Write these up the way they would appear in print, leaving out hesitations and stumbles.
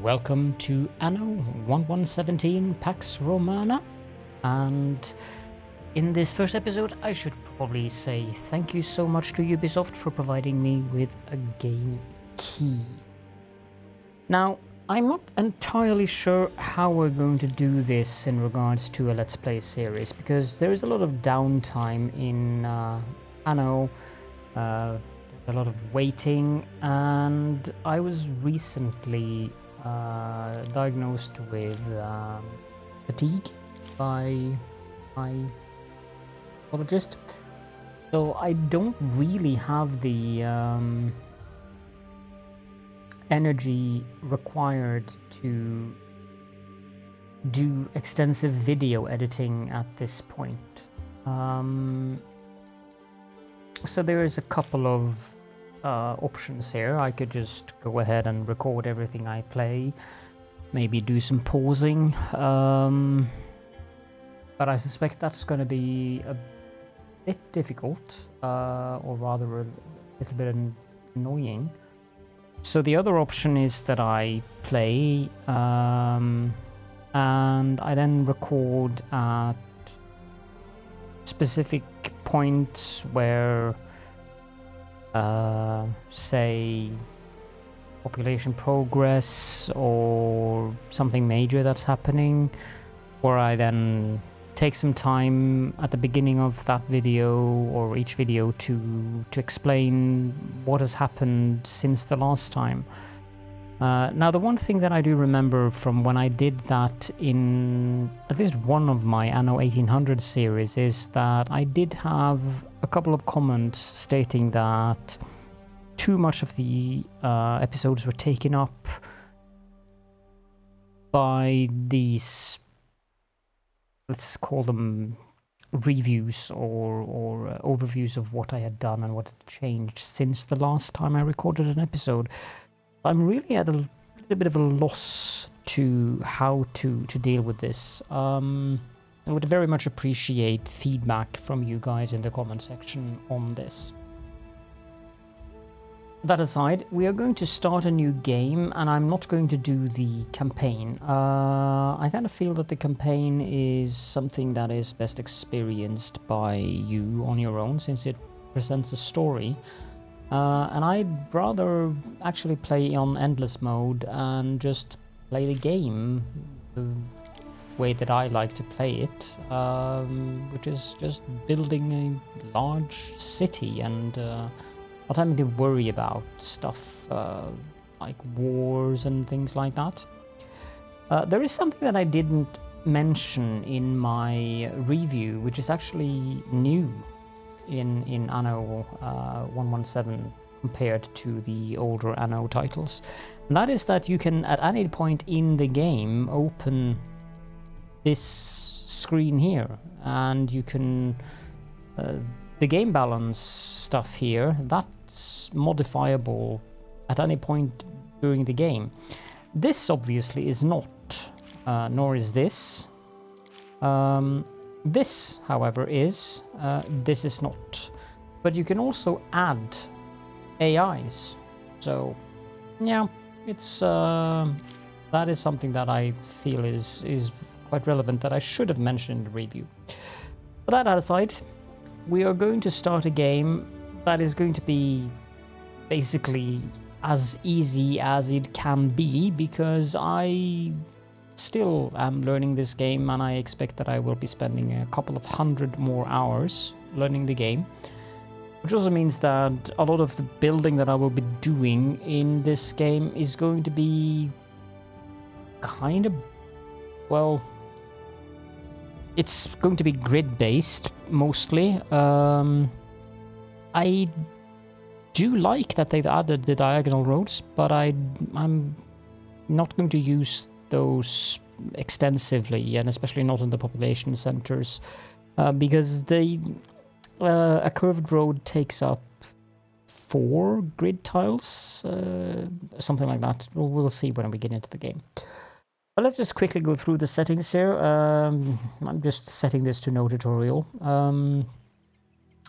Welcome to Anno 1117 Pax Romana, and in this first episode I should probably say thank you so much to Ubisoft for providing me with a game key. Now, I'm not entirely sure how we're going to do this in regards to a Let's Play series, because there is a lot of downtime in Anno, a lot of waiting, and I was recently diagnosed with fatigue by my pathologist, so I don't really have the energy required to do extensive video editing at this point. So there is a couple of options here. I could just go ahead and record everything I play, maybe do some pausing, but I suspect that's going to be a bit difficult, or rather a little bit annoying. So the other option is that I play and I then record at specific points where say population progress or something major that's happening, where I then take some time at the beginning of that video or each video to explain what has happened since the last time. Now, the one thing that I do remember from when I did that in at least one of my Anno 1800 series is that I did have a couple of comments stating that too much of the episodes were taken up by these, let's call them reviews or overviews of what I had done and what had changed since the last time I recorded an episode. I'm really at a little bit of a loss to how to deal with this. I would very much appreciate feedback from you guys in the comment section on this. That aside, we are going to start a new game, and I'm not going to do the campaign. I kind of feel that the campaign is something that is best experienced by you on your own, since it presents a story. And I'd rather actually play on endless mode and just play the game the way that I like to play it, which is just building a large city and not having to worry about stuff like wars and things like that. There is something that I didn't mention in my review, which is actually new in Anno 117 compared to the older Anno titles. And that is that you can at any point in the game open this screen here, and you can the game balance stuff here, that's modifiable at any point during the game. This obviously is not, nor is this. This, however, is. This is not. But you can also add AIs. So, yeah, it's that is something that I feel is quite relevant that I should have mentioned in the review. But that aside, we are going to start a game that is going to be basically as easy as it can be, because I still am learning this game, and I expect that I will be spending a couple of 100 more hours learning the game, which also means that a lot of the building that I will be doing in this game is going to be kind of, well, it's going to be grid based mostly. I do like that they've added the diagonal roads, but I'm not going to use those extensively, and especially not in the population centers, because a curved road takes up 4 grid tiles, something like that. We'll see when we get into the game. But let's just quickly go through the settings here. I'm just setting this to no tutorial.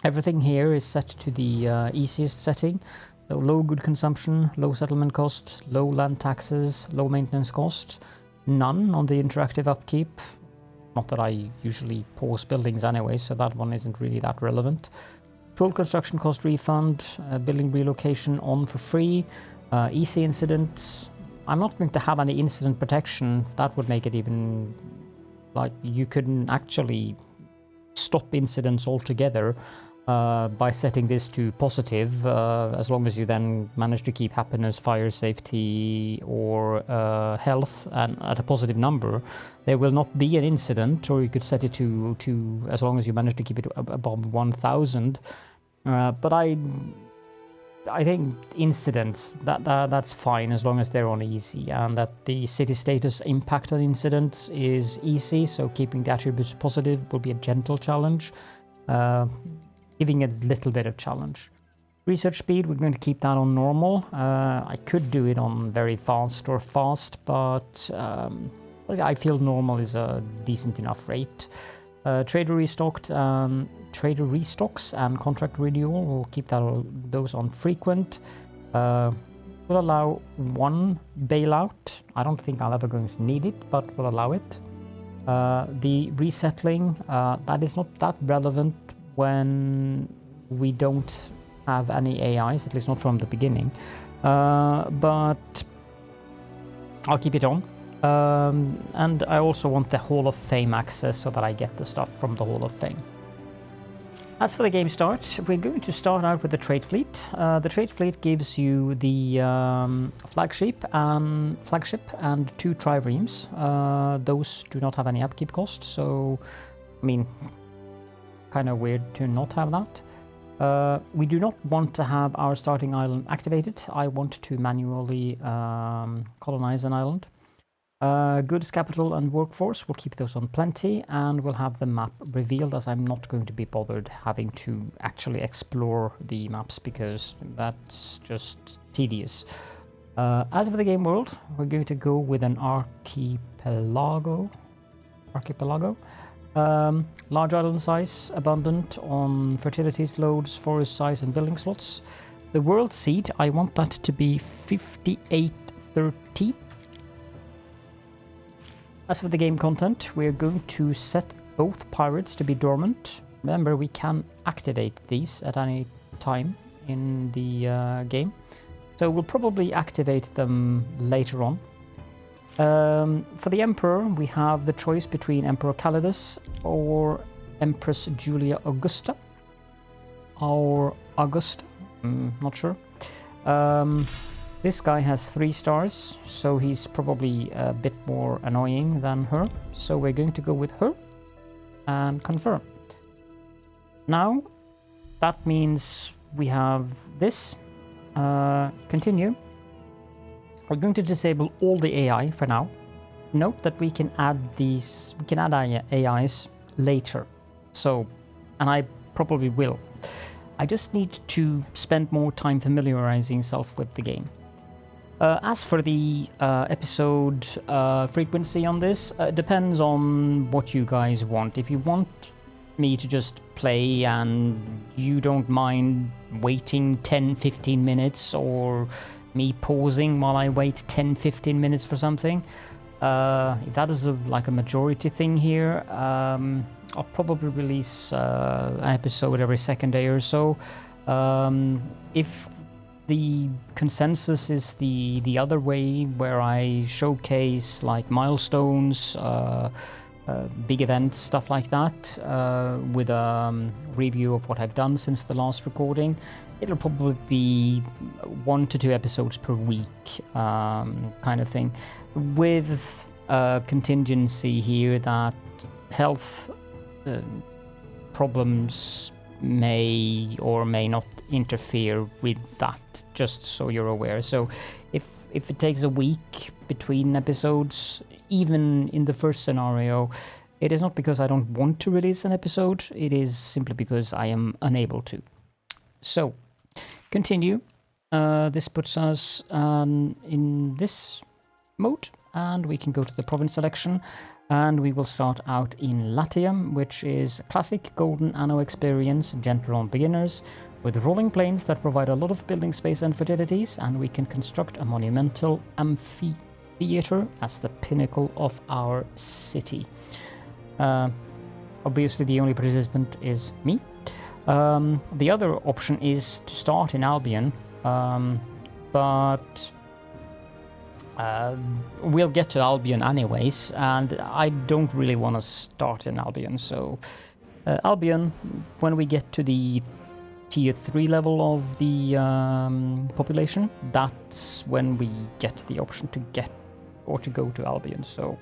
Everything here is set to the easiest setting. So low good consumption, low settlement cost, low land taxes, low maintenance cost, none on the interactive upkeep. Not that I usually pause buildings anyway, so that one isn't really that relevant. Full construction cost refund, building relocation on for free, easy incidents. I'm not going to have any incident protection. That would make it even like you couldn't actually stop incidents altogether by setting this to positive, as long as you then manage to keep happiness, fire safety, or health and at a positive number, there will not be an incident. Or you could set it to as long as you manage to keep it above 1,000. But I think incidents that's fine as long as they're on easy, and that the city status impact on incidents is easy. So keeping the attributes positive will be a gentle challenge. Giving it a little bit of challenge. Research speed, we're going to keep that on normal. I could do it on very fast or fast, but I feel normal is a decent enough rate. Trader restocks and contract renewal, we'll keep those on frequent. We'll allow one bailout. I don't think I'll ever going to need it, but we'll allow it. The resettling, that is not that relevant when we don't have any AIs, at least not from the beginning, but I'll keep it on. And I also want the Hall of Fame access so that I get the stuff from the Hall of Fame. As for the game start, we're going to start out with the trade fleet. The trade fleet gives you the flagship and 2 triremes. Those do not have any upkeep cost, so I mean, kind of weird to not have that. We do not want to have our starting island activated. I want to manually colonize an island. Goods, capital, and workforce, we'll keep those on plenty, and we'll have the map revealed, as I'm not going to be bothered having to actually explore the maps because that's just tedious. As for the game world, we're going to go with an archipelago. Large island size, abundant on fertilities, loads, forest size, and building slots. The world seed, I want that to be 5830. As for the game content, we're going to set both pirates to be dormant. Remember, we can activate these at any time in the game, so we'll probably activate them later on. For the Emperor, we have the choice between Emperor Calidus or Empress Julia Augusta. Or Augusta, not sure. This guy has 3 stars, so he's probably a bit more annoying than her. So we're going to go with her and confirm. Now, that means we have this. Continue. We're going to disable all the AI for now. Note that we can add AIs later. So, and I probably will. I just need to spend more time familiarizing myself with the game. As for the episode frequency on this, it depends on what you guys want. If you want me to just play and you don't mind waiting 10-15 minutes, or me pausing while I wait 10-15 minutes for something, if that is like a majority thing here, I'll probably release an episode every second day or so. If the consensus is the other way, where I showcase like milestones, big events, stuff like that, with a review of what I've done since the last recording, it'll probably be 1 to 2 episodes per week, kind of thing, with a contingency here that health problems may or may not interfere with that, just so you're aware. So if it takes a week between episodes, even in the first scenario, it is not because I don't want to release an episode, it is simply because I am unable to. So, continue. This puts us in this mode, and we can go to the province selection, and we will start out in Latium, which is classic golden Anno experience, gentle on beginners. with rolling plains that provide a lot of building space and fertilities, and we can construct a monumental amphitheater as the pinnacle of our city. Obviously, the only participant is me. The other option is to start in Albion, but we'll get to Albion anyways, and I don't really want to start in Albion, so Albion, when we get to the tier 3 level of the population, that's when we get the option to go to Albion. So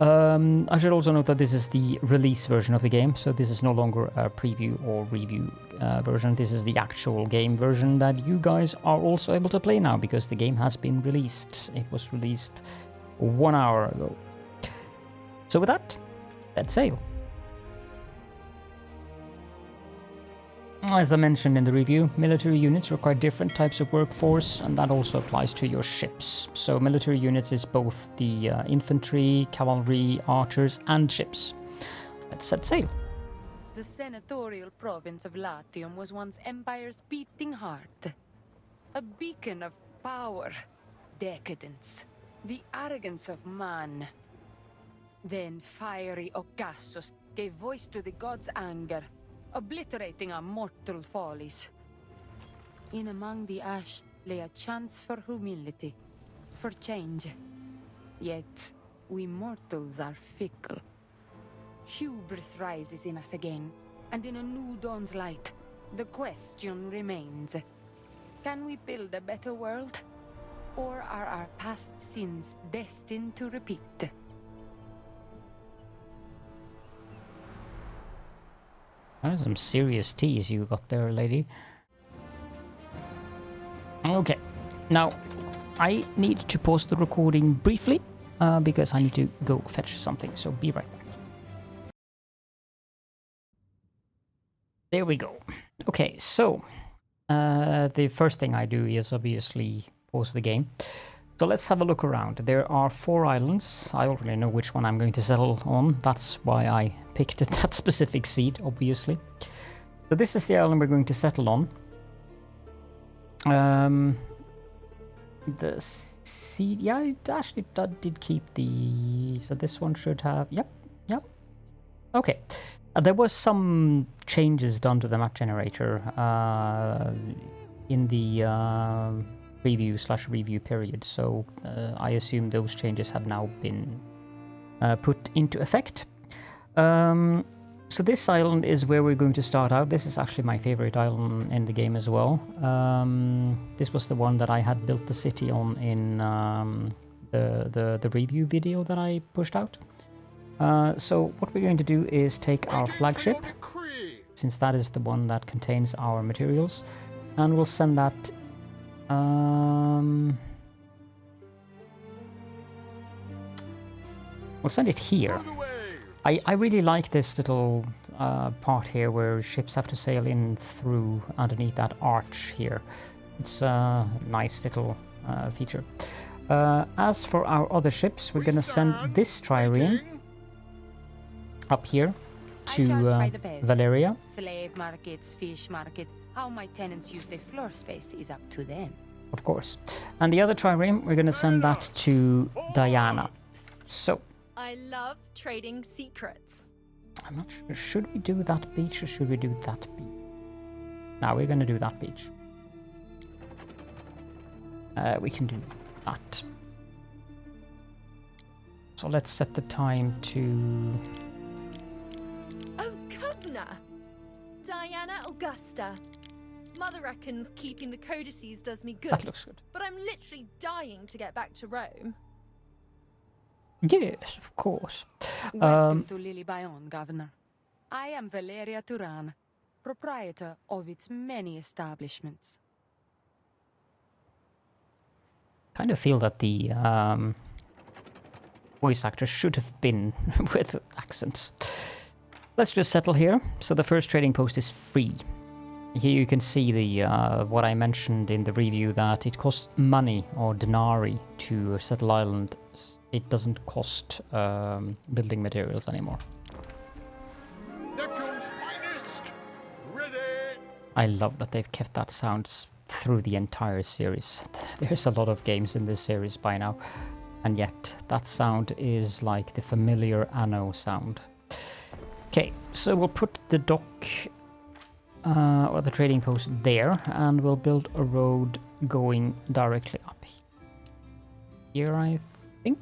I should also note that this is the release version of the game, so this is no longer a preview or review version. This is the actual game version that you guys are also able to play now, because the game has been released. It was released 1 hour ago. So with that, let's sail. As I mentioned in the review, military units require different types of workforce, and that also applies to your ships. So military units is both the infantry, cavalry, archers, and ships. Let's set sail. The senatorial province of Latium was once Empire's beating heart. A beacon of power, decadence, the arrogance of man. Then fiery Ocassus gave voice to the gods' anger, obliterating our mortal follies. In among the ash lay a chance for humility, for change. Yet, we mortals are fickle. Hubris rises in us again, and in a new dawn's light, the question remains. Can we build a better world? Or are our past sins destined to repeat? That is some serious teas you got there, lady. Okay, now I need to pause the recording briefly because I need to go fetch something, so be right back. There we go. Okay, so the first thing I do is obviously pause the game. So let's have a look around. There are 4 islands. I already know which one I'm going to settle on. That's why I picked that specific seed, obviously. So this is the island we're going to settle on. The seed, yeah, it actually did keep the... So this one should have... Yep. Okay. There was some changes done to the map generator in the... preview/review period, so I assume those changes have now been put into effect. So this island is where we're going to start out. This is actually my favorite island in the game as well. This was the one that I had built the city on in the review video that I pushed out. So what we're going to do is take our flagship, since that is the one that contains our materials, and we'll send that we'll send it here. I really like this little part here where ships have to sail in through underneath that arch here. It's a nice little feature. As for our other ships, we're gonna send this trireme up here to Valeria. Slave markets, fish markets, how my tenants use their floor space is up to them. Of course. And the other trireme, we're going to send that to Diana. So. I love trading secrets. I'm not sure. Should we do that beach or should we do that beach? Now we're going to do that beach. We can do that. So let's set the time to... Oh, Governor! Diana Augusta. Mother reckons keeping the codices does me good. That looks good. But I'm literally dying to get back to Rome. Yes, of course. Welcome to Lily Bayon, Governor. I am Valeria Turan, proprietor of its many establishments. Kind of feel that the voice actor should have been with accents. Let's just settle here. So the first trading post is free. Here you can see the what I mentioned in the review, that it costs money or denarii to settle island. It doesn't cost building materials anymore. Neptune's finest! Ready! I love that they've kept that sound through the entire series. There's a lot of games in this series by now, and yet that sound is like the familiar Anno sound. Okay, so we'll put the dock or the trading post there, and we'll build a road going directly up here, I think.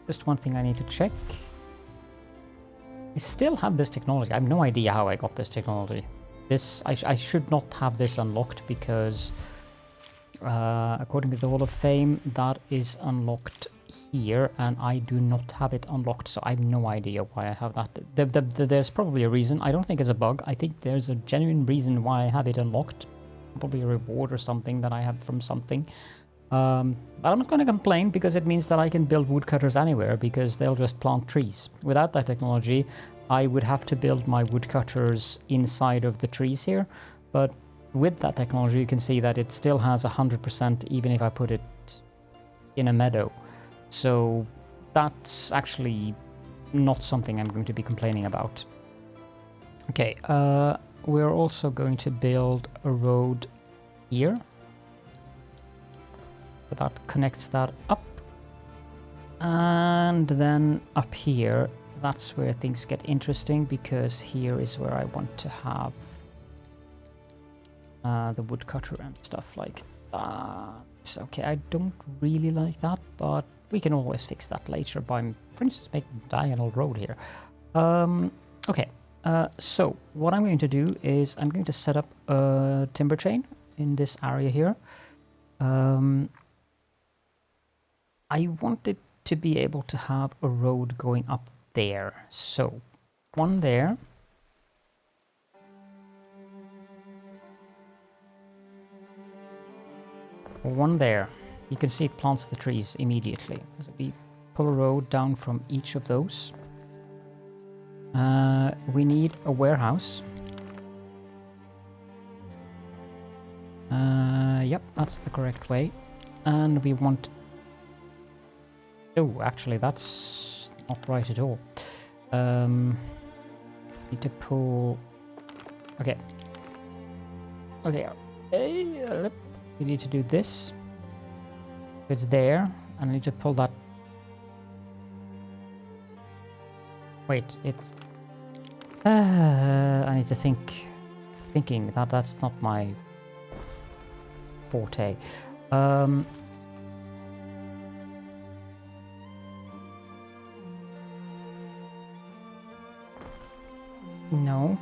Just one thing I need to check. I still have this technology. I have no idea how I got this technology. I should not have this unlocked because according to the Hall of Fame, that is unlocked here, and I do not have it unlocked, so I have no idea why I have that. There's probably a reason. I don't think it's a bug. I think there's a genuine reason why I have it unlocked. Probably a reward or something that I have from something. But I'm not going to complain because it means that I can build woodcutters anywhere because they'll just plant trees. Without that technology, I would have to build my woodcutters inside of the trees here. But with that technology, you can see that it still has 100% even if I put it in a meadow. So that's actually not something I'm going to be complaining about. Okay, we're also going to build a road here. So that connects that up. And then up here, that's where things get interesting because here is where I want to have the woodcutter and stuff like that. Okay, I don't really like that, but we can always fix that later by, for instance, making a diagonal road here. Okay, so what I'm going to do is I'm going to set up a timber chain in this area here. I wanted to be able to have a road going up there. So, one there. One there. You can see it plants the trees immediately. So we pull a road down from each of those. We need a warehouse. Yep, that's the correct way. And we want... Oh, actually, that's not right at all. Need to pull... Okay. Oh, there. We need to do this. It's there, and I need to pull that. Wait, it's. I need to thinking that that's not my forte. No.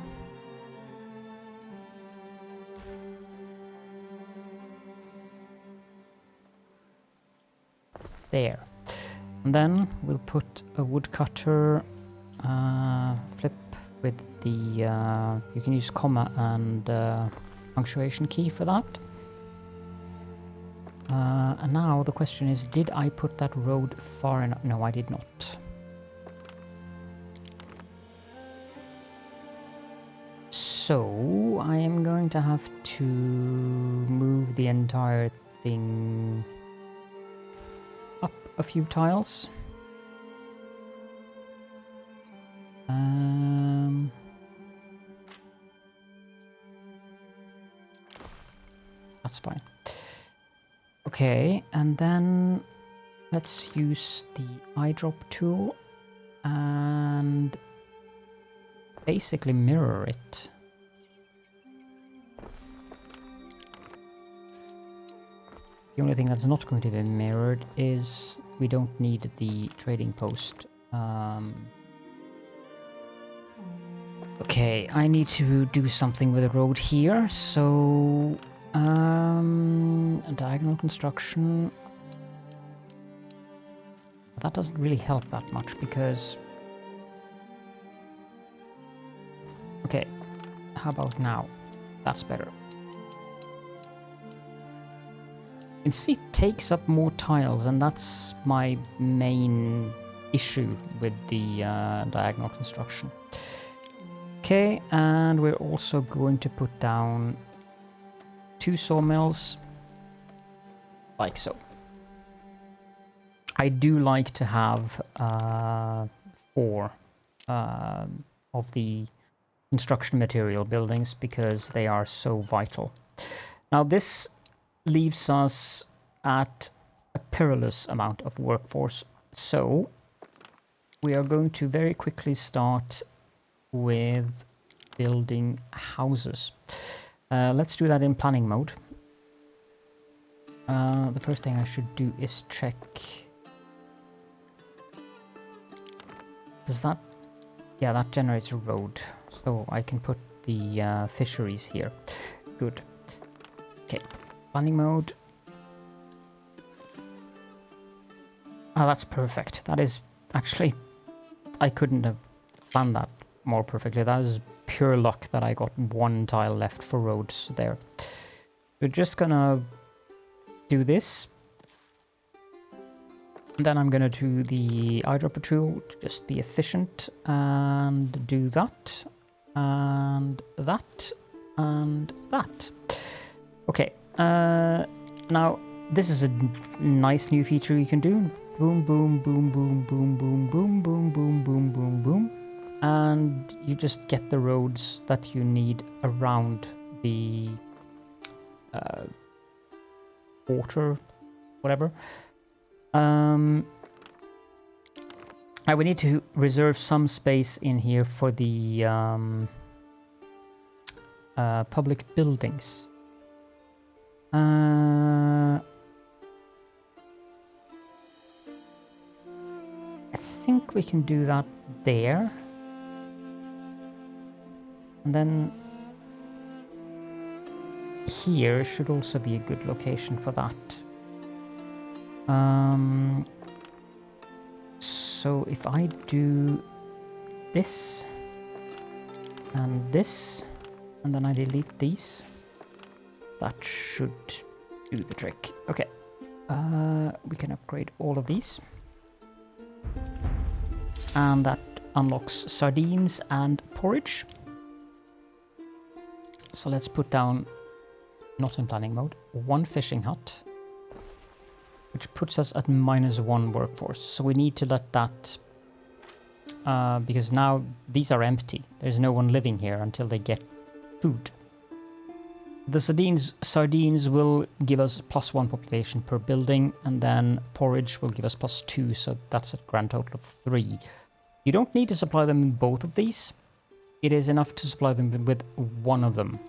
There. And then we'll put a woodcutter flip with the you can use comma and punctuation key for that. And now the question is, did I put that road far enough? No, I did not. So I am going to have to move the entire thing up a few tiles. That's fine. Okay, and then let's use the eyedrop tool and basically mirror it. The only thing that's not going to be mirrored is we don't need the trading post. Okay, I need to do something with the road here, so a diagonal construction. That doesn't really help that much because... Okay, how about now? That's better. You can see it takes up more tiles, and that's my main issue with the diagonal construction. Okay, and we're also going to put down 2 sawmills, like so. I do like to have 4 of the construction material buildings because they are so vital. Now this leaves us at a perilous amount of workforce, so we are going to very quickly start with building houses. Let's do that in planning mode. The first thing I should do is check. Does that... Yeah, that generates a road, so I can put the fisheries here. Good. Okay, planning mode. Oh, that's perfect. That is actually... I couldn't have planned that more perfectly. That is pure luck that I got one tile left for roads there. We're just gonna do this. And then I'm gonna do the eyedropper tool to just be efficient and do that and that and that. Okay, now this is a nice new feature you can do. Boom, boom, boom, boom, boom, boom, boom, boom, boom, boom, boom, boom. And you just get the roads that you need around the water, whatever. I would need to reserve some space in here for the public buildings. I think we can do that there. And then here should also be a good location for that. So if I do this and this, and then I delete these, that should do the trick. Okay, we can upgrade all of these. And that unlocks sardines and porridge. So let's put down, not in planning mode, one fishing hut, which puts us at -1 workforce. So we need to let that, because now these are empty. There's no one living here until they get food. The sardines will give us +1 population per building, and then porridge will give us +2, so that's a grand total of 3. You don't need to supply them with both of these. It is enough to supply them with one of them.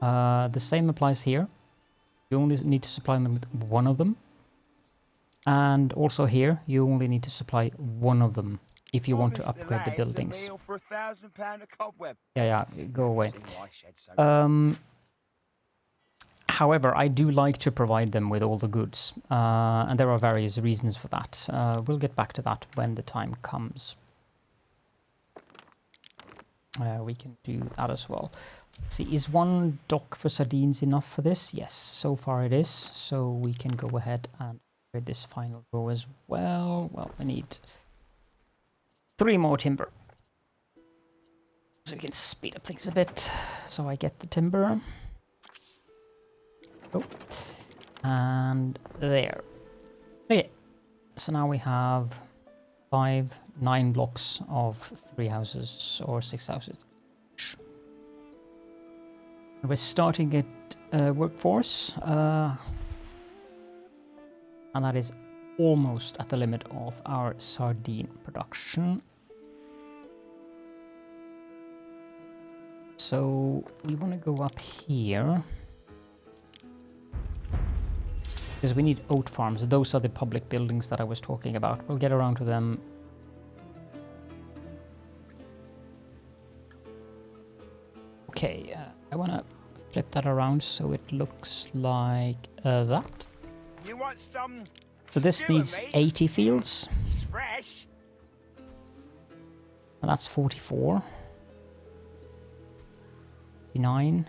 The same applies here. You only need to supply them with one of them. And also here, you only need to supply one of them if you want to upgrade the buildings. Yeah, go away. However, I do like to provide them with all the goods. And there are various reasons for that. We'll get back to that when the time comes. We can do that as well. Let's see, is one dock for sardines enough for this? Yes, so far it is. So we can go ahead and upgrade this final row as well. Well, we need 3 more timber. So we can speed up things a bit. So I get the timber. Oh, and there. Okay, so now we have 9 blocks of 3 houses or 6 houses. We're starting at workforce, and that is almost at the limit of our sardine production. So we want to go up here. Because we need oat farms. Those are the public buildings that I was talking about. We'll get around to them. Okay, I want to flip that around so it looks like that. You want some So this needs 80 fields. fresh? And that's 44. 59.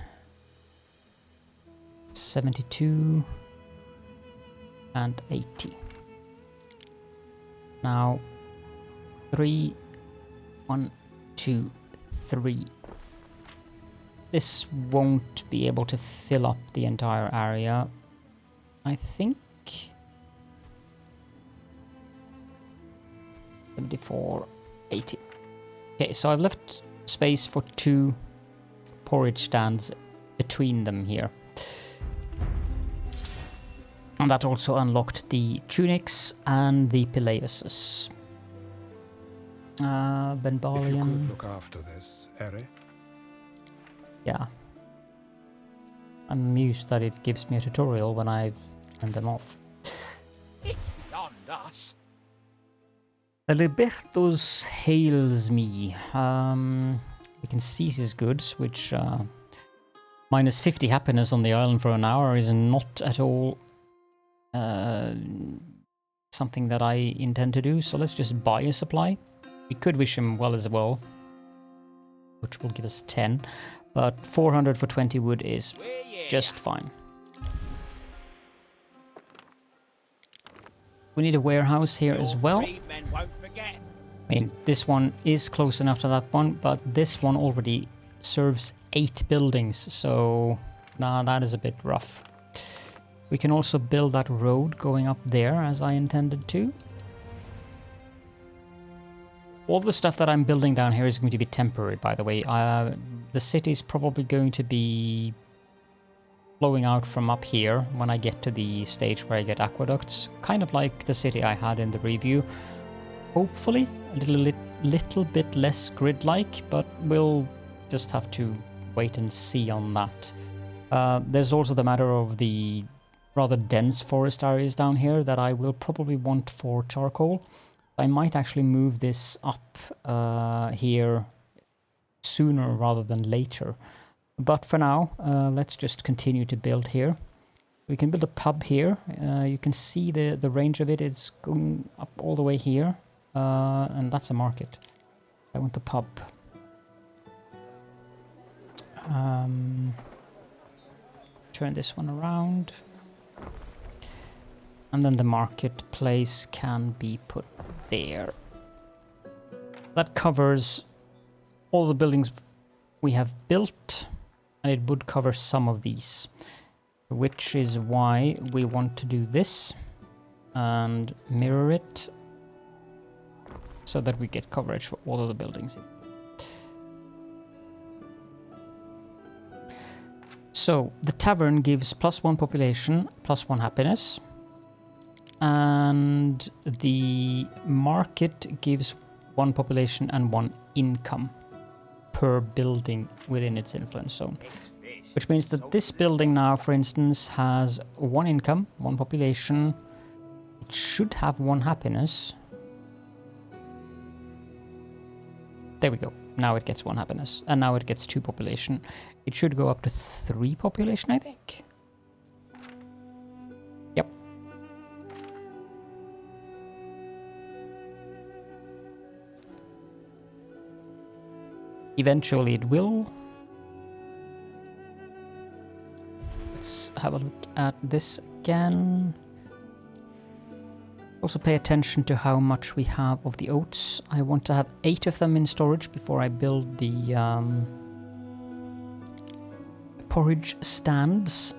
72. And 80. Now 3, 1, 2, 3. This won't be able to fill up the entire area. I think 74, 80. Okay, so I've left space for 2 porridge stands between them here. And that also unlocked the tunics and the Peleuses. If you Benbalian. could look after this, Eri. Yeah. I'm amused that it gives me a tutorial when I've turned them off. It's beyond us. Libertos hails me. We can seize his goods, which minus 50 happiness on the island for an hour is not at all something that I intend to do. So let's just buy a supply. We could wish him well as well, which will give us 10. But 400 for 20 wood is just fine. We need a warehouse here as well. I mean, this one is close enough to that one, but this one already serves 8 buildings, so nah, that is a bit rough. We can also build that road going up there as I intended to. All the stuff that I'm building down here is going to be temporary, by the way. The city is probably going to be flowing out from up here when I get to the stage where I get aqueducts. Kind of like the city I had in the review. Hopefully a little bit less grid-like, but we'll just have to wait and see on that. There's also the matter of the rather dense forest areas down here that I will probably want for charcoal. I might actually move this up here sooner rather than later. But for now, let's just continue to build here. We can build a pub here. You can see the range of it. It's going up all the way here. And that's a market. I want the pub. Turn this one around. And then the marketplace can be put there. That covers all the buildings we have built, and it would cover some of these, which is why we want to do this and mirror it so that we get coverage for all of the buildings. So the tavern gives +1 population, +1 happiness. And the market gives 1 population and 1 income per building within its influence zone. Which means that this building now, for instance, has 1 income, 1 population. It should have 1 happiness. There we go. Now it gets 1 happiness. And now it gets 2 population. It should go up to 3 population, I think. Yep. Eventually it will. Let's have a look at this again. Also pay attention to how much we have of the oats. I want to have 8 of them in storage before I build the porridge stands.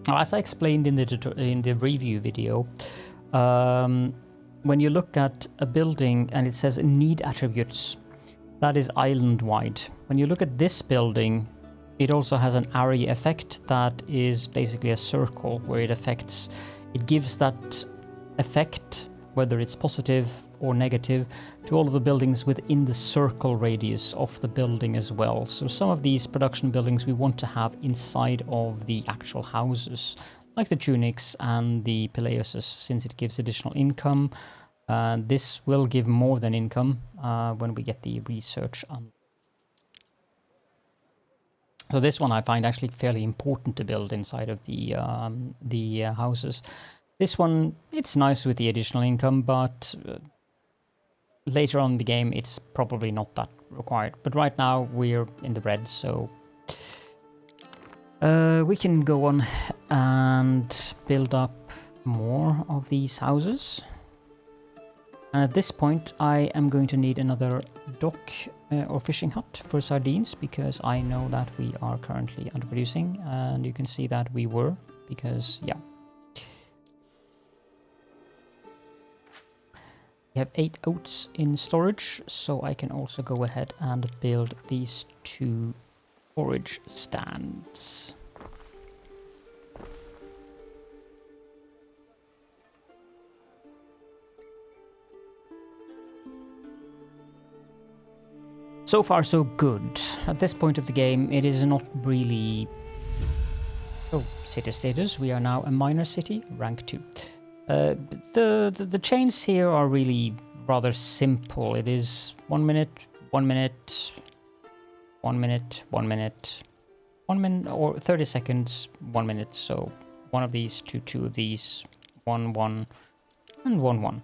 Now, as I explained in the review video, when you look at a building and it says need attributes, that is island-wide. When you look at this building, it also has an area effect that is basically a circle where it gives that effect, whether it's positive or negative, to all of the buildings within the circle radius of the building as well. So some of these production buildings we want to have inside of the actual houses, like the tunics and the Peleuses, since it gives additional income. This will give more than income when we get the research on. So this one I find actually fairly important to build inside of the houses. This one, it's nice with the additional income, but later on in the game it's probably not that required. But right now we're in the red, so we can go on and build up more of these houses. And at this point I am going to need another dock or fishing hut for sardines, because I know that we are currently underproducing, and you can see that we were, because yeah. We We have 8 oats in storage, so I can also go ahead and build these 2 forage stands. So far so good. At this point of the game it is not really... Oh, city status. We are now a minor city, rank 2. The chains here are really rather simple. It is 1 minute, 1 minute, 1 minute, 1 minute, 1 minute, or 30 seconds, 1 minute. So 1 of these, 2 of these, 1, 1, and 1, 1.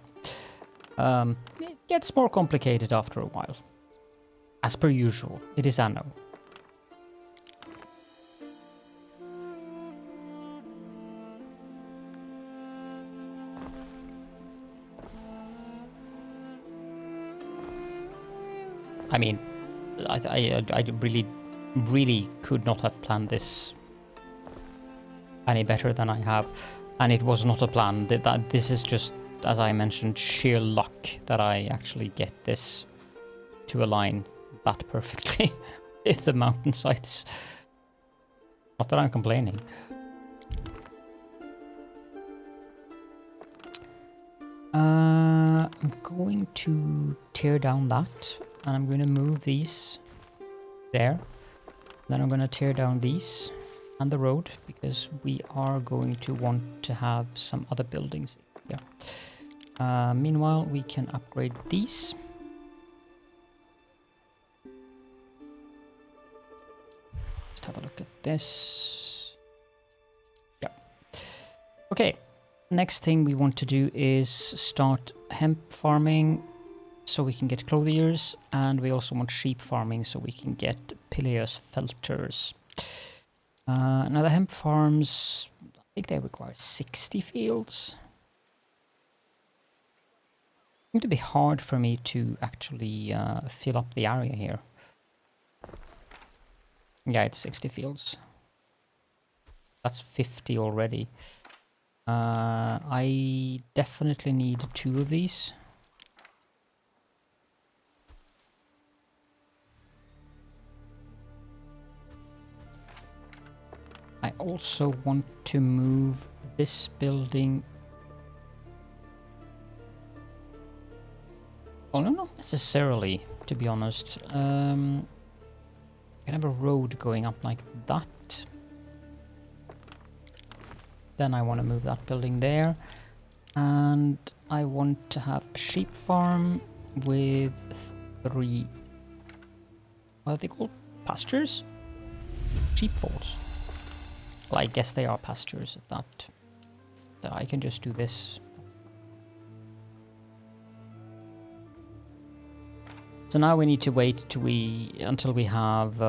It gets more complicated after a while. As per usual, it is Anno. I mean, I really could not have planned this any better than I have, and it was not a plan. That this is just, as I mentioned, sheer luck that I actually get this to align that perfectly with the mountainsides. Not that I'm complaining. I'm going to tear down that, and I'm going to move these there. Then I'm going to tear down these and the road, because we are going to want to have some other buildings here. Meanwhile, we can upgrade these. Have a look at this. Yeah. Okay. Next thing we want to do is start hemp farming so we can get clothiers, and we also want sheep farming so we can get pileus felters. Now the hemp farms, I think they require 60 fields. It's going to be hard for me to actually fill up the area here. Yeah, it's 60 fields. That's 50 already. I definitely need 2 of these. I also want to move this building. Oh, no, not necessarily, to be honest. Can have a road going up like that. Then I want to move that building there. And I want to have a sheep farm with 3... what are they called? Pastures? Sheepfolds. Well, I guess they are pastures at that. So I can just do this. So now we need to wait until we have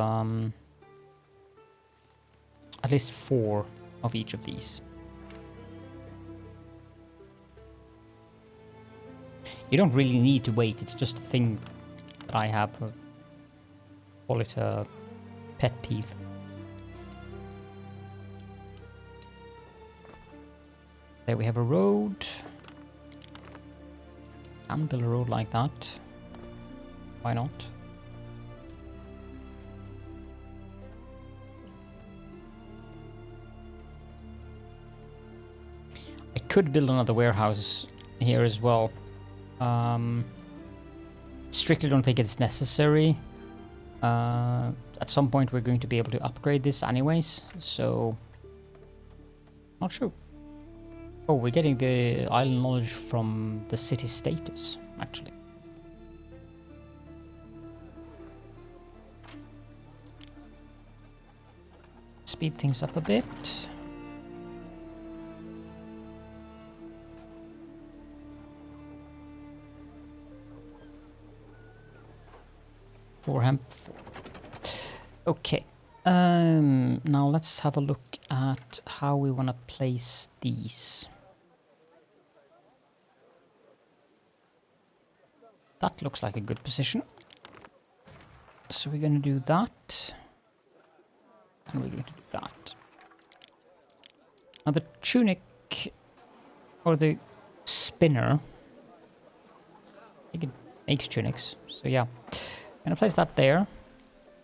at least 4 of each of these. You don't really need to wait, it's just a thing that I have. Call it a pet peeve. There we have a road. And build a road like that. Why not? I could build another warehouse here as well. Strictly don't think it's necessary. At some point we're going to be able to upgrade this anyways, so not sure. Oh, we're getting the island knowledge from the city status, actually. Speed things up a bit. For hemp. Okay. Now let's have a look at how we want to place these. That looks like a good position. So we're going to do that. And we're going to do that. Now the tunic, or the spinner, makes tunics. So yeah, gonna place that there,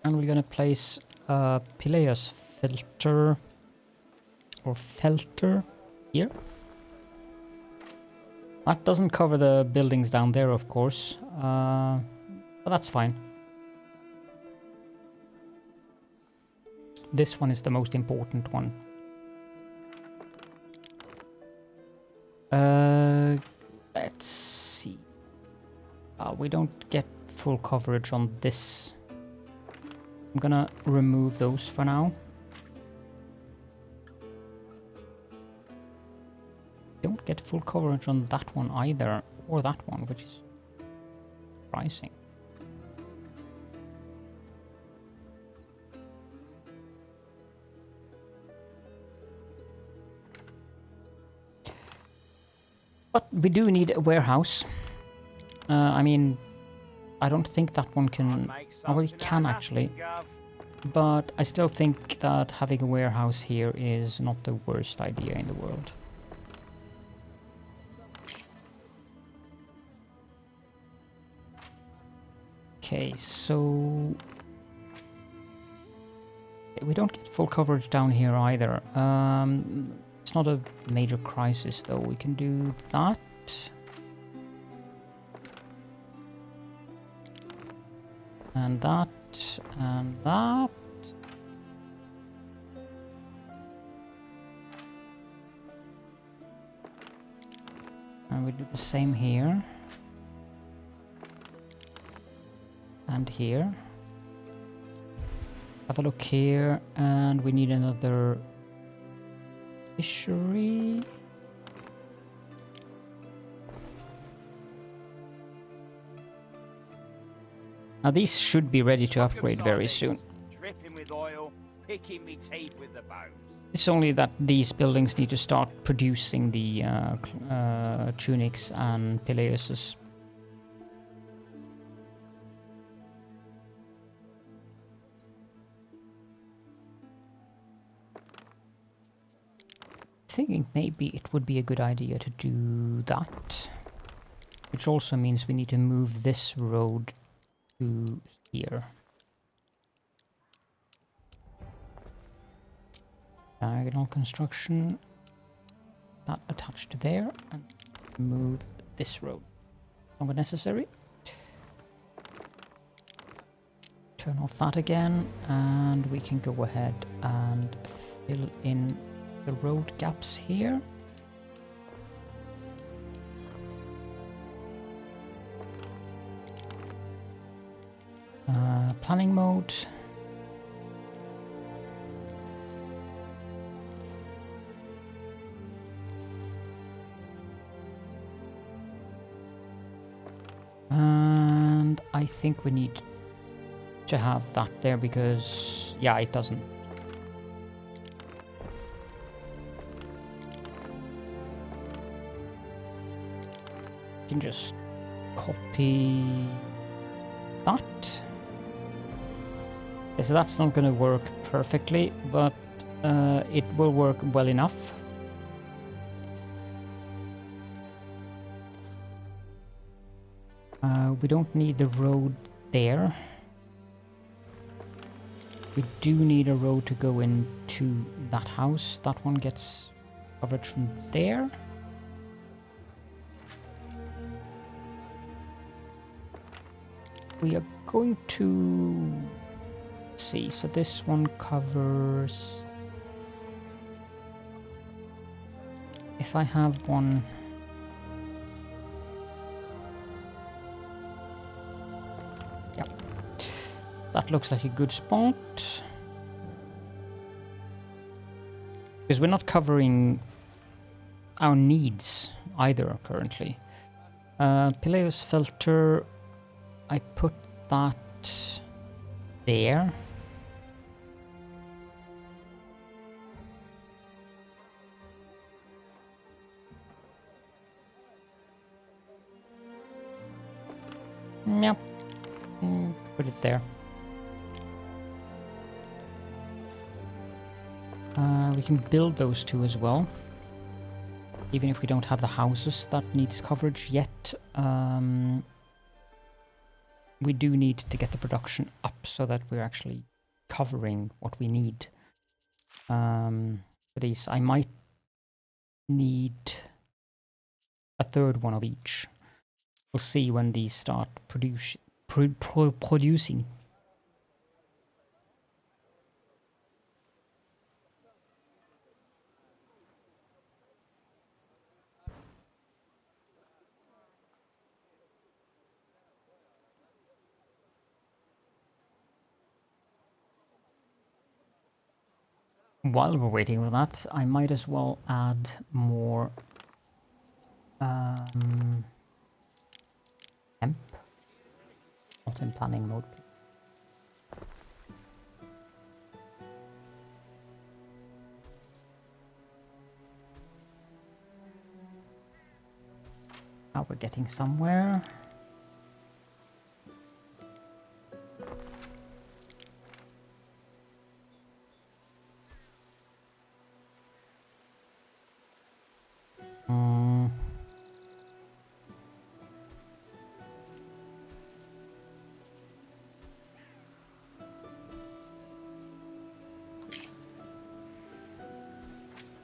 and we're gonna place a Pileus filter or felter here. That doesn't cover the buildings down there, of course, but that's fine. This one is the most important one. Let's see. We don't get full coverage on this. I'm gonna remove those for now. Don't get full coverage on that one either, or that one, which is surprising. But we do need a warehouse. I mean, I don't think that one can... Oh, well, it can actually. But I still think that having a warehouse here is not the worst idea in the world. Okay, so... we don't get full coverage down here either. It's not a major crisis though. We can do that. And that, and that. And we do the same here. And here. Have a look here, and we need another fishery. Now these should be ready to upgrade very soon. Dripping with oil, picking me teeth with the bones. It's only that these buildings need to start producing the tunics and Pileuses. Thinking maybe it would be a good idea to do that, which also means we need to move this road to here. Diagonal construction, that attached to there, and move this road. Longer necessary. Turn off that again, and we can go ahead and fill in the road gaps here. Planning mode. And I think we need to have that there because, yeah, it doesn't. You can just copy that. Okay, so that's not going to work perfectly, but it will work well enough. We don't need the road there. We do need a road to go into that house. That one gets coverage from there. We are going to see. So this one covers. If I have one. Yeah. That looks like a good spot. Because we're not covering our needs either currently. Pileus filter. I put that there. Yep. Put it there. We can build those two as well. Even if we don't have the houses that needs coverage yet. we do need to get the production up so that we're actually covering what we need. For these, I might need a third one of each. We'll see when these start producing. While we're waiting for that, I might as well add more temp. Not in planning mode. Now we're getting somewhere.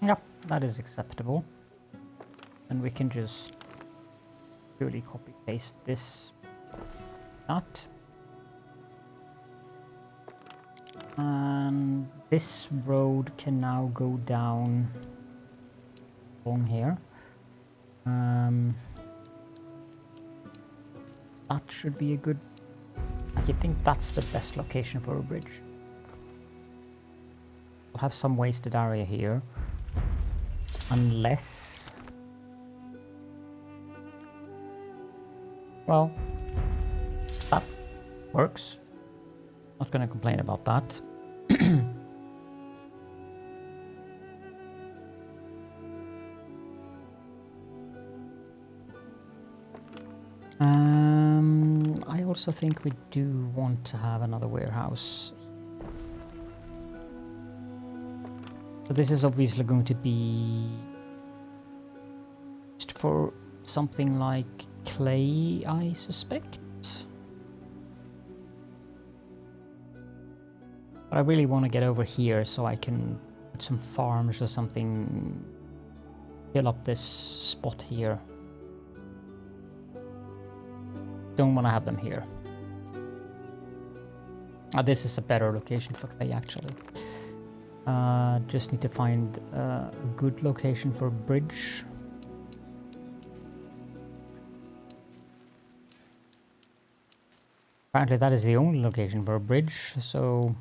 Yep, that is acceptable. And we can just purely copy paste this, that. And this road can now go down along here. That should be a good... I think that's the best location for a bridge. We'll have some wasted area here. Unless... Well, that works. Not gonna complain about that. I also think we do want to have another warehouse. So this is obviously going to be just for something like clay, I suspect. But I really want to get over here so I can put some farms or something, fill up this spot here. Don't want to have them here. This is a better location for clay, actually. Just need to find a good location for a bridge. Apparently that is the only location for a bridge, so...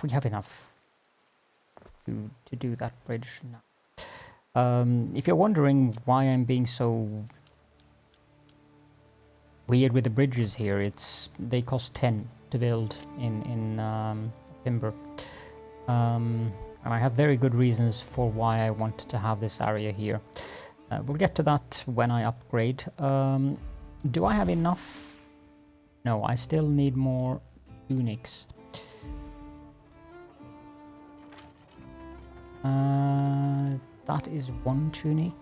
we have enough to do that bridge now. If you're wondering why I'm being so weird with the bridges here, they cost 10 to build in timber. And I have very good reasons for why I want to have this area here. We'll get to that when I upgrade. Do I have enough? No, I still need more tunics. That is one tunic.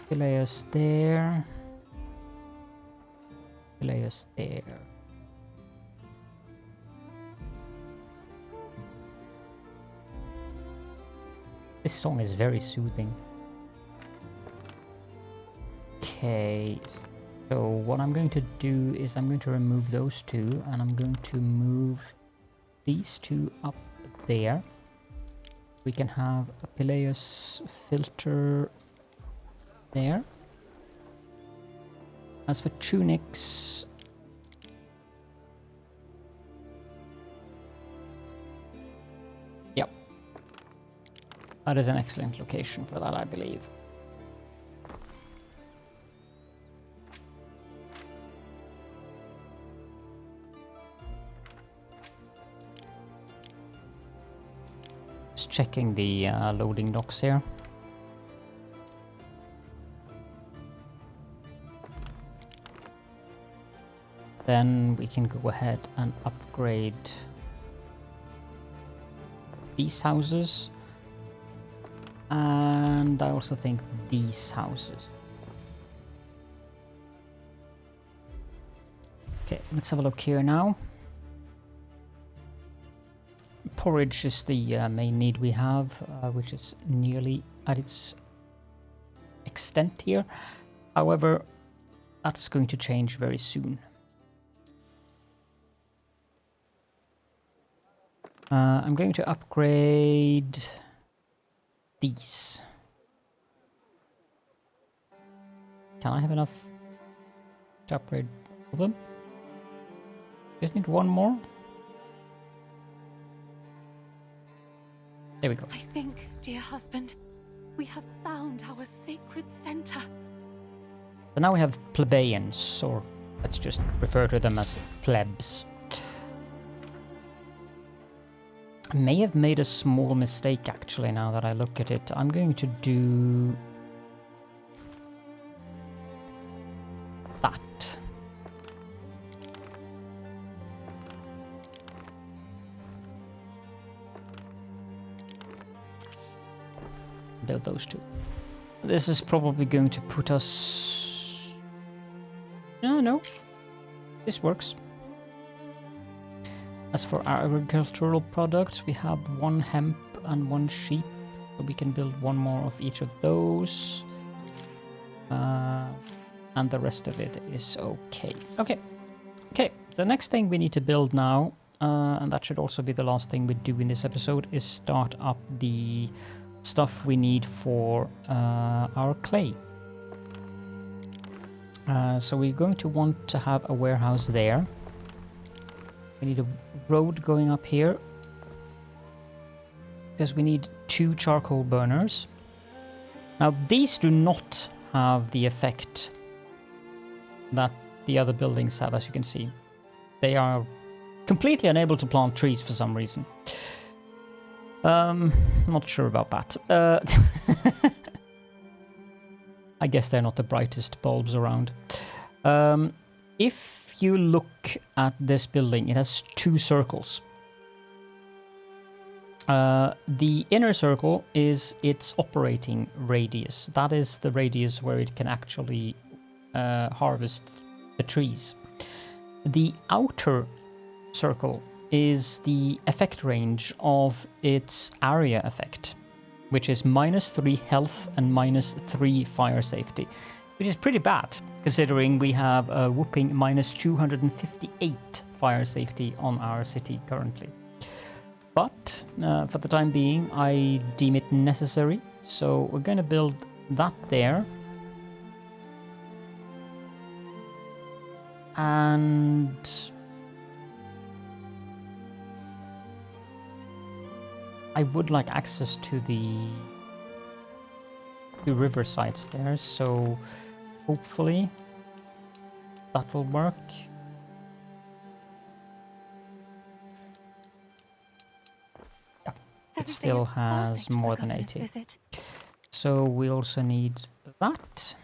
Peleus there. Peleus there. This song is very soothing. Okay. So what I'm going to do is I'm going to remove those two, and I'm going to move these two up there. We can have a Peleus filter there. As for tunics, yep, that is an excellent location for that, I believe. Checking the loading docks here. then we can go ahead and upgrade these houses. And I also think these houses. Okay, let's have a look here now. Porridge is the main need we have, which is nearly at its extent here. However, that's going to change very soon. I'm going to upgrade these. Can I have enough to upgrade all of them? Just need one more. There we go. I think, dear husband, we have found our sacred center. So now we have plebeians, or let's just refer to them as plebs. I may have made a small mistake actually now that I look at it. I'm going to do that. Build those two. This is probably going to put us... No. This works. As for our agricultural products, we have 1 hemp and 1 sheep. So we can build 1 more of each of those. And the rest of it is okay. Okay, the next thing we need to build now, and that should also be the last thing we do in this episode, is start up the stuff we need for our clay. So we're going to want to have a warehouse there. We need a road going up here because we need 2 charcoal burners. Now these do not have the effect that the other buildings have, as you can see. They are completely unable to plant trees for some reason. Not sure about that. I guess they're not the brightest bulbs around. If you look at this building, it has 2 circles. The inner circle is its operating radius. That is the radius where it can actually harvest the trees. The outer circle is the effect range of its area effect, which is -3 health and -3 fire safety, which is pretty bad considering we have a whopping -258 fire safety on our city currently. But for the time being, I deem it necessary, so we're going to build that there. And I would like access to the river sites there, so hopefully that will work. Yeah, it still has more than 80. So we also need that.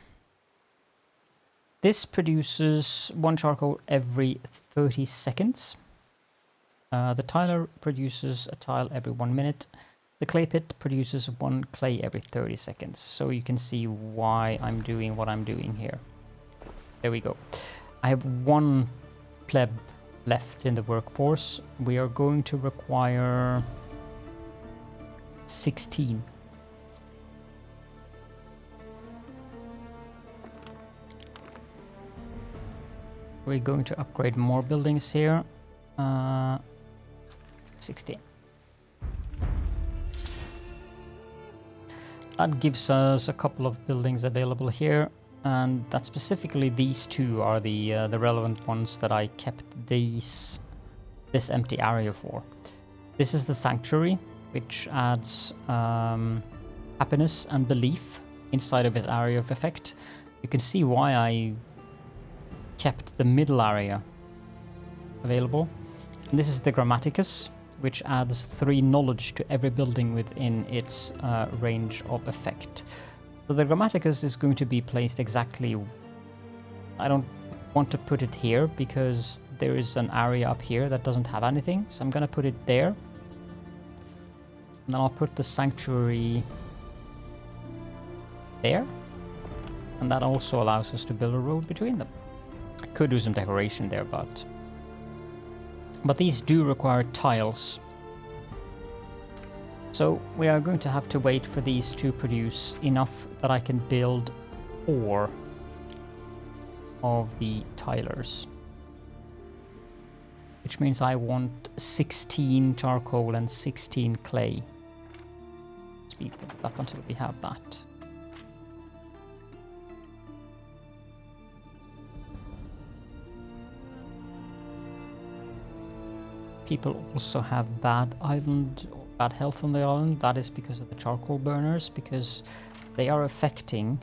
This produces 1 charcoal every 30 seconds. The tiler produces a tile every 1 minute. The clay pit produces 1 clay every 30 seconds. So you can see why I'm doing what I'm doing here. There we go. I have 1 pleb left in the workforce. We are going to require 16. We're going to upgrade more buildings here. 16. That gives us a couple of buildings available here, and that specifically these 2 are the relevant ones that I kept this empty area for. This is the sanctuary, which adds happiness and belief inside of its area of effect. You can see why I kept the middle area available. And this is the Grammaticus, which adds 3 knowledge to every building within its range of effect. So the Grammaticus is going to be placed exactly... I don't want to put it here because there is an area up here that doesn't have anything. So I'm gonna put it there. And then I'll put the sanctuary there. And that also allows us to build a road between them. I could do some decoration there, but these do require tiles. So we are going to have to wait for these to produce enough that I can build 4 of the tilers. Which means I want 16 charcoal and 16 clay. Speed things up until we have that. People also have bad health on the island. That is because of the charcoal burners, because they are affecting.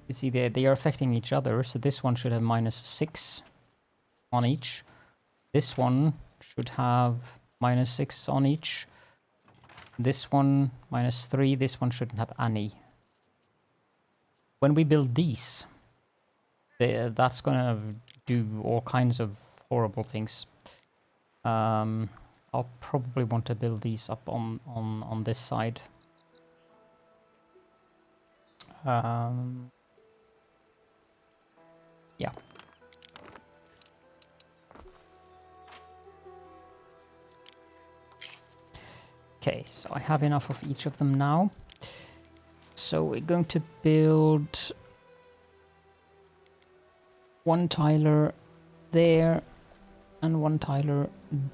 You see, they are affecting each other. So this one should have -6 on each. This one should have -6 on each. This one -3. This one shouldn't have any. When we build these, that's gonna do all kinds of horrible things. I'll probably want to build these up on this side. Yeah. Okay, so I have enough of each of them now. So we're going to build 1 tiler there and 1 tiler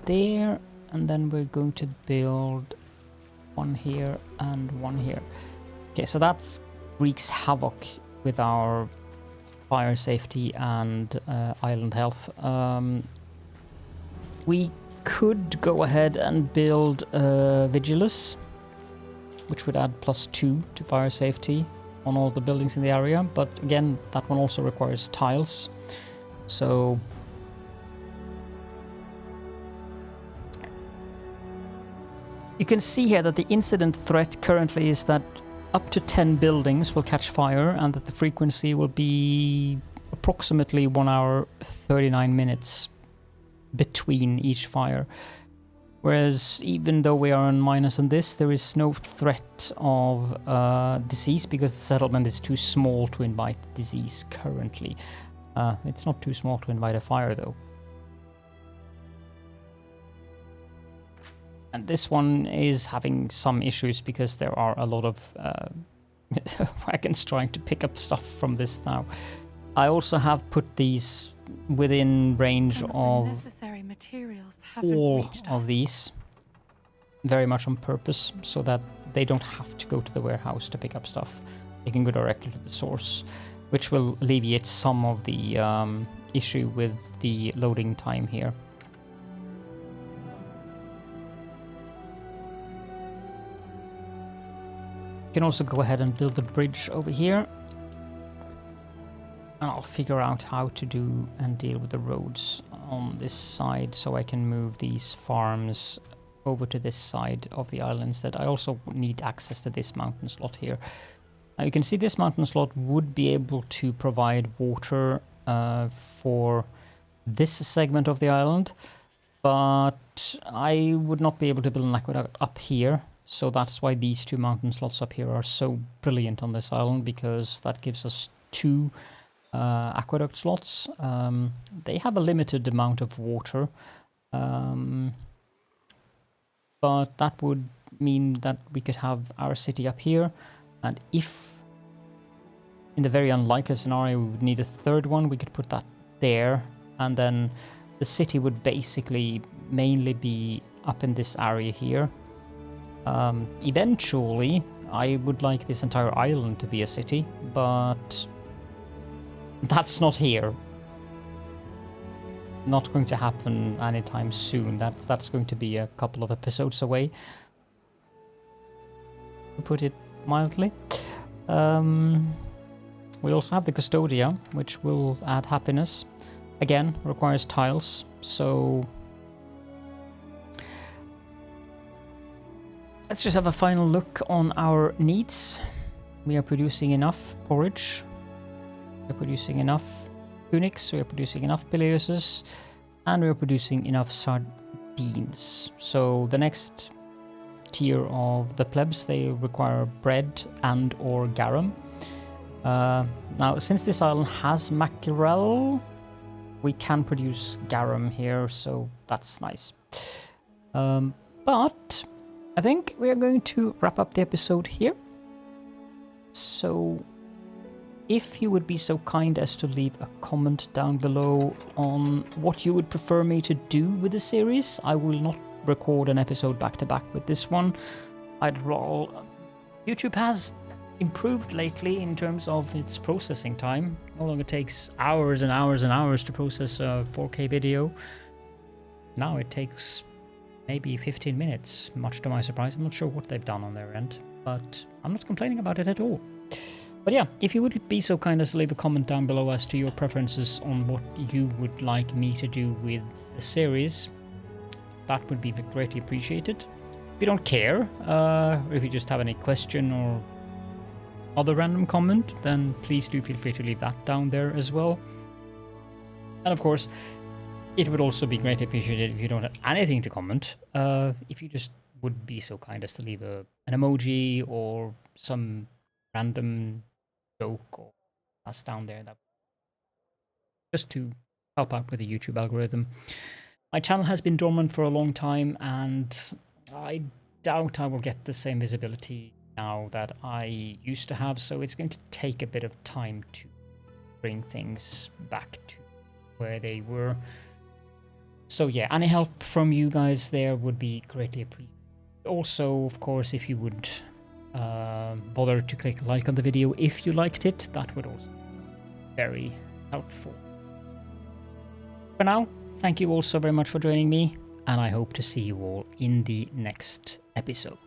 there, and then we're going to build 1 here and 1 here. Okay, so that wreaks havoc with our fire safety and island health. We could go ahead and build Vigilus, which would add +2 to fire safety on all the buildings in the area, but again, that one also requires tiles. So you can see here that the incident threat currently is that up to 10 buildings will catch fire, and that the frequency will be approximately 1 hour 39 minutes between each fire. Whereas even though we are on minus on this, there is no threat of disease because the settlement is too small to invite disease currently. It's not too small to invite a fire though. And this one is having some issues because there are a lot of wagons trying to pick up stuff from this now. I also have put these within range of necessary materials all of these, very much on purpose, so that they don't have to go to the warehouse to pick up stuff. They can go directly to the source, which will alleviate some of the issue with the loading time here. You can also go ahead and build a bridge over here. And I'll figure out how to do and deal with the roads on this side so I can move these farms over to this side of the island instead. I also need access to this mountain slot here. Now you can see this mountain slot would be able to provide water for this segment of the island, but I would not be able to build an aqueduct up here. So that's why these two mountain slots up here are so brilliant on this island, because that gives us two aqueduct slots. They have a limited amount of water, but that would mean that we could have our city up here, and if in the very unlikely scenario we would need a third one, we could put that there, and then the city would basically mainly be up in this area here. Eventually I would like this entire island to be a city, but that's not here. Not going to happen anytime soon. That's going to be a couple of episodes away, to put it mildly. We also have the Custodia, which will add happiness. Again, requires tiles, so let's just have a final look on our needs. We are producing enough porridge. we're producing enough tunics, we're producing enough pilleuses, and we're producing enough sardines. So the next tier of the plebs, they require bread and or garum. Now, since this island has mackerel, we can produce garum here, so that's nice. But I think we are going to wrap up the episode here. So if you would be so kind as to leave a comment down below on what you would prefer me to do with the series, I will not record an episode back to back with this one. YouTube has improved lately in terms of its processing time. No longer takes hours and hours and hours to process a 4K video. Now it takes maybe 15 minutes, much to my surprise. I'm not sure what they've done on their end, but I'm not complaining about it at all. But yeah, if you would be so kind as to leave a comment down below as to your preferences on what you would like me to do with the series, that would be greatly appreciated. If you don't care, or if you just have any question or other random comment, then please do feel free to leave that down there as well. And of course, it would also be greatly appreciated if you don't have anything to comment, if you just would be so kind as to leave an emoji or some random joke or that's down there, that just to help out with the YouTube algorithm. My channel has been dormant for a long time, and I doubt I will get the same visibility now that I used to have, so it's going to take a bit of time to bring things back to where they were. So yeah, any help from you guys there would be greatly appreciated. Also, of course, if you would bother to click like on the video if you liked it, that would also be very helpful. For now, thank you all so very much for joining me, and I hope to see you all in the next episode.